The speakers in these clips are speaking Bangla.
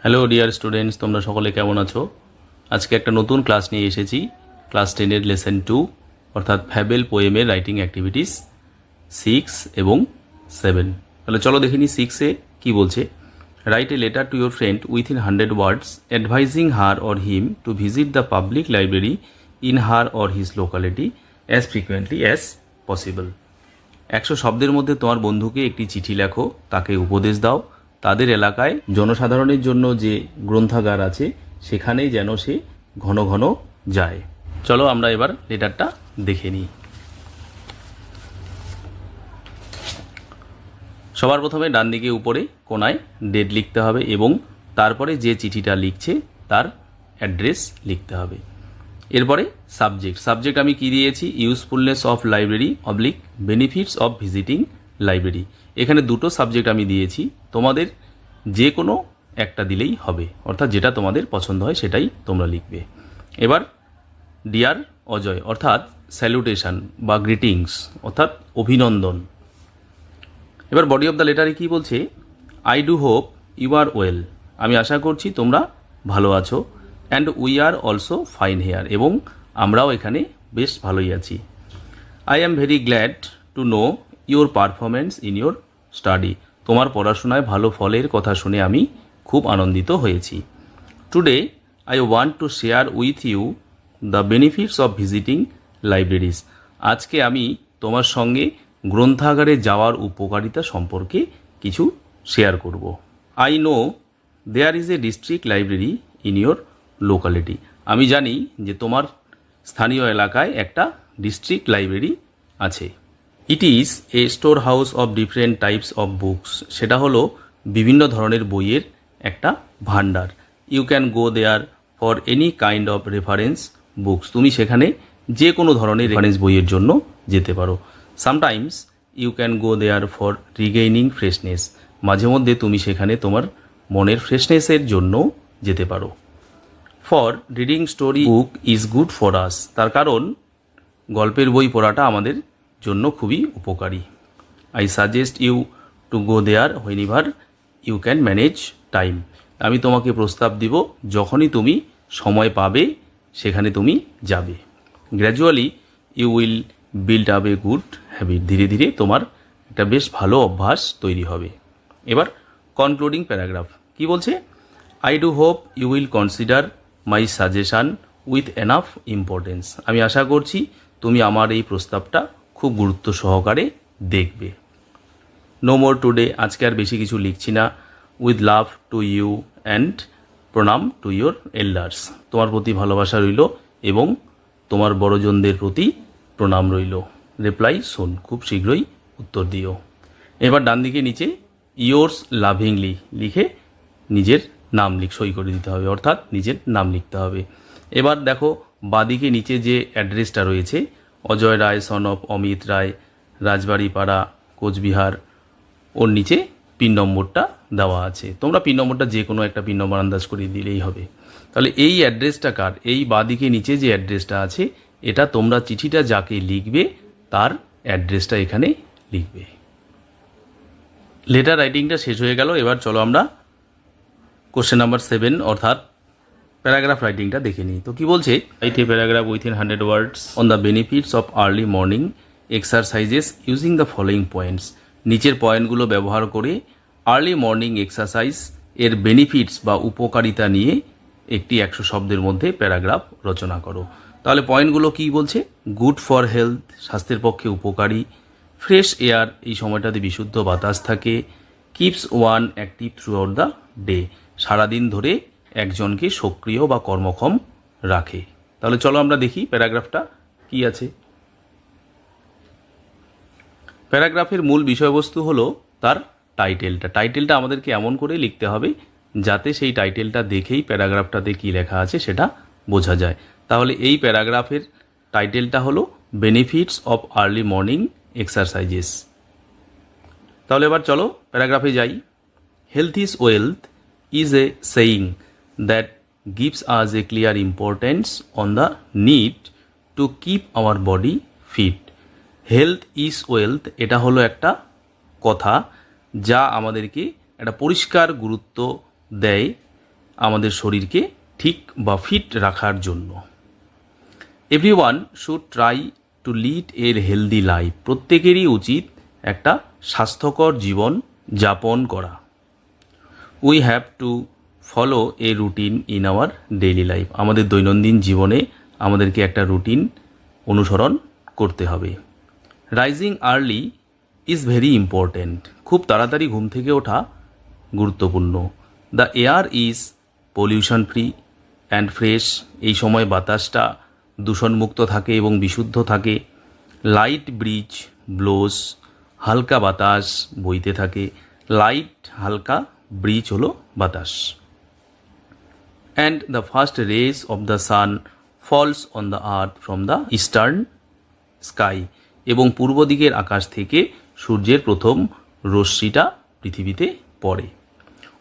হ্যালো ডিয়ার স্টুডেন্টস, তোমরা সকলে কেমন আছো? আজকে একটা নতুন ক্লাস নিয়ে এসেছি, ক্লাস 10-এর লেসন 2 অর্থাৎ ফ্যাবেল পোয়েমের রাইটিং অ্যাক্টিভিটিস 6 এবং 7। তাহলে চলো দেখে নিই 6-এ কী বলছে। Write a letter to your friend within 100 words advising her or him to visit the public library in her or his locality as frequently as possible. 100 শব্দের মধ্যে তোমার বন্ধুকে একটি চিঠি লেখো, তাকে উপদেশ দাও তাদের এলাকায় জনসাধারণের জন্য যে গ্রন্থাগার আছে সেখানেই যেন সে ঘন ঘন যায়। চলো আমরা এবার লেটারটা দেখে নিই। সবার প্রথমে ডান দিকে উপরে কোনায় ডেট লিখতে হবে এবং তারপরে যে চিঠিটা লিখছে তার অ্যাড্রেস লিখতে হবে। এরপরে সাবজেক্ট আমি কি দিয়েছি, usefulness of library oblique benefits of visiting library. এখানে দুটো সাবজেক্ট আমি দিয়েছি, তোমাদের যে কোনো একটা দিলেই হবে, অর্থাৎ যেটা তোমাদের পছন্দ হয় সেটাই তোমরা লিখবে। এবার ডিয়ার অজয় অর্থাৎ স্যালুটেশন বা গ্রিটিংস অর্থাৎ অভিনন্দন। এবার বডি অফ দ্য লেটারে কি বলছে, I do hope you are well, আমি আশা করছি তোমরা ভালো আছো, and we are also fine here, এবং আমরাও এখানে বেশ ভালোই আছি। I am very glad to know your performance in your study, তোমার পড়াশোনায় ভালো ফলের কথা শুনে আমি খুব আনন্দিত হয়েছি। Today I want to share with you the benefits of visiting libraries, আজকে আমি তোমার সঙ্গে গ্রন্থাগারে যাওয়ার উপকারিতা সম্পর্কে কিছু শেয়ার করব। I know there is a district library in your locality, আমি জানি যে তোমার স্থানীয় এলাকায় একটা ডিস্ট্রিক্ট লাইব্রেরি আছে। It is a store house of different types of books, সেটা হলো বিভিন্ন ধরনের বইয়ের একটা ভান্ডার। You can go there for any kind of reference books, তুমি সেখানে যে কোনো ধরনের রেফারেন্স বইয়ের জন্য যেতে পারো। Sometimes you can go there for regaining freshness, মাঝে মধ্যে তুমি সেখানে তোমার মনের ফ্রেশনেসের জন্য যেতে পারো। For reading story book is good for us, তার কারণ গল্পের বই পড়াটা আমাদের জন্য খুবই উপকারী। I suggest you to go there whenever you can manage time, আমি তোমাকে প্রস্তাব দিব যখনই তুমি সময় পাবে সেখানে তুমি যাবে। Gradually you will build up a good habit, ধীরে ধীরে তোমার একটা বেশ ভালো অভ্যাস তৈরি হবে। এবার কনক্লুডিং প্যারাগ্রাফ কি বলছে, I do hope you will consider my suggestion with enough importance, আমি আশা করছি তুমি আমার এই প্রস্তাবটা খুব গুরুত্ব সহকারে দেখবে। নো মোর টুডে, আজকে আর বেশি কিছু লিখছি না। With love to you and pranam to your elders, তোমার প্রতি ভালোবাসা রইল এবং তোমার বড়জনদের প্রতি প্রণাম রইল। রিপ্লাই সুন, খুব শীঘ্রই উত্তর দিও। এবার ডান দিকে নিচে ইয়োর্স লাভিংলি লিখে নিজের নাম সই করে দিতে হবে, অর্থাৎ নিজের নাম লিখতে হবে। এবার দেখো বাদিকে নিচে যে অ্যাড্রেসটা রয়েছে, অজয় রায় সন অফ অমিত রায়, রাজবাড়ি পাড়া, কোচবিহার, ওর নিচে পিন নম্বরটা দেওয়া আছে। তোমরা পিন নম্বরটা যে কোনো একটা পিন নম্বর আন্দাজ করে দিলেই হবে। তাহলে এই অ্যাড্রেসটা কার, এই বাদিকে নিচে যে অ্যাড্রেসটা আছে এটা তোমরা চিঠিটা যাকে লিখবে তার অ্যাড্রেসটা এখানে লিখবে। লেটার রাইটিংটা শেষ হয়ে গেল। এবার চলো আমরা কোশ্চেন নাম্বার 7 অর্থাৎ প্যারাগ্রাফ রাইটিংটা দেখে নিই। তো কি বলছে, write a paragraph within 100 words on the benefits of early morning exercises using the following points, নিচের পয়েন্টগুলো ব্যবহার করে আর্লি মর্নিং এক্সারসাইজ এর বেনিফিটস বা উপকারিতা নিয়ে একটি 100 শব্দের মধ্যে প্যারাগ্রাফ রচনা করো। তাহলে পয়েন্টগুলো কি বলছে, গুড ফর হেলথ, স্বাস্থ্যের পক্ষে উপকারী। ফ্রেশ এয়ার, এই সময়টাতে বিশুদ্ধ বাতাস থাকে। Keeps one active through out the day, সারাদিন ধরে একজনকে সক্রিয় বা কর্মক্ষম রাখে। তাহলে চলো আমরা দেখি প্যারাগ্রাফটা কি আছে। প্যারাগ্রাফের মূল বিষয়বস্তু হলো তার টাইটেলটা আমাদেরকে এমন করে লিখতে হবে যাতে সেই টাইটেলটা দেখেই প্যারাগ্রাফটাতে কি লেখা আছে সেটা বোঝা যায়। তাহলে এই প্যারাগ্রাফের টাইটেলটা হলো benefits of early morning exercises. তাহলে এবার চলো প্যারাগ্রাফে যাই। Health is wealth is a saying that gives us a clear importance on the need to keep our body fit. Health is wealth, এটা হলো একটা কথা যা আমাদেরকে একটা পরিষ্কার গুরুত্ব দেয় আমাদের শরীরকে ঠিক বা ফিট রাখার জন্য। Everyone should try to lead a healthy life. প্রত্যেকেরই উচিত একটা স্বাস্থ্যকর জীবন যাপন করা। We have to follow A routine in our daily life. আমাদের দৈনন্দিন জীবনে আমাদেরকে একটা রুটিন অনুসরণ করতে হবে। Rising early is very important. খুব তাড়াতাড়ি ঘুম থেকে ওঠা গুরুত্বপূর্ণ। The air is pollution free and fresh. এই সময় বাতাসটা দূষণমুক্ত থাকে এবং বিশুদ্ধ থাকে। Light bridge blows. হালকা বাতাস বইতে থাকে। লাইট হালকা, ব্রিজ হলো বাতাস। And the first rays of the sun falls on the earth from the eastern sky. এবং পূর্ব দিকের আকাশ থেকে সূর্যের প্রথম রশ্মিটা পৃথিবীতে পড়ে।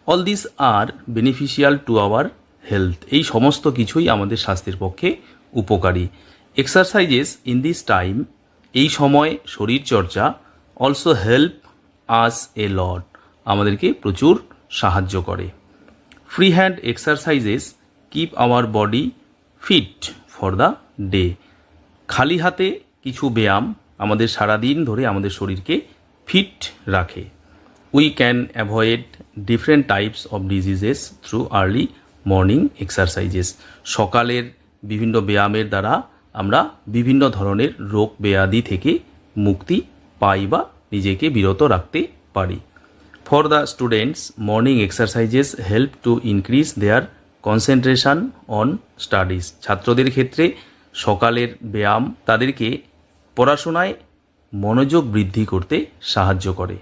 All this are beneficial to our health. এই সমস্ত কিছুই আমাদের স্বাস্থ্যের পক্ষে উপকারী। এক্সারসাইজেস ইন দিস টাইম, এই সময় শরীরচর্চা, অলসো হেল্প আস এ লট, আমাদেরকে প্রচুর সাহায্য করে। Free hand exercises keep our body fit for the day. খালি হাতে কিছু ব্যায়াম আমাদের সারাদিন ধরে আমাদের শরীরকে ফিট রাখে। We can avoid different types of diseases through early morning exercises. সকালের বিভিন্ন ব্যায়ামের দ্বারা আমরা বিভিন্ন ধরনের রোগ ব্যাধি থেকে মুক্তি পাই বা নিজেকে বিরত রাখতে পারি। For the students, morning exercises help to increase their concentration on studies. ছাত্রদের ক্ষেত্রে সকালের ব্যায়াম তাদেরকে পড়াশোনায় মনোযোগ বৃদ্ধি করতে সাহায্য করে।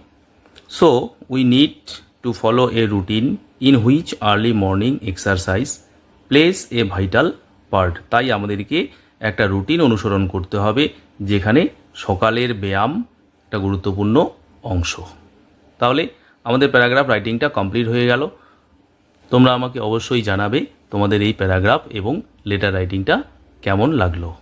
So we need to follow A routine in which early morning exercise place A vital part. তাই আমাদেরকে একটা রুটিন অনুসরণ করতে হবে যেখানে সকালের ব্যায়াম একটা গুরুত্বপূর্ণ অংশ। তাহলে আমাদের প্যারাগ্রাফ রাইটিংটা কমপ্লিট হয়ে গেল। তোমরা আমাকে অবশ্যই জানাবে তোমাদের এই প্যারাগ্রাফ এবং লেটার রাইটিংটা কেমন লাগলো।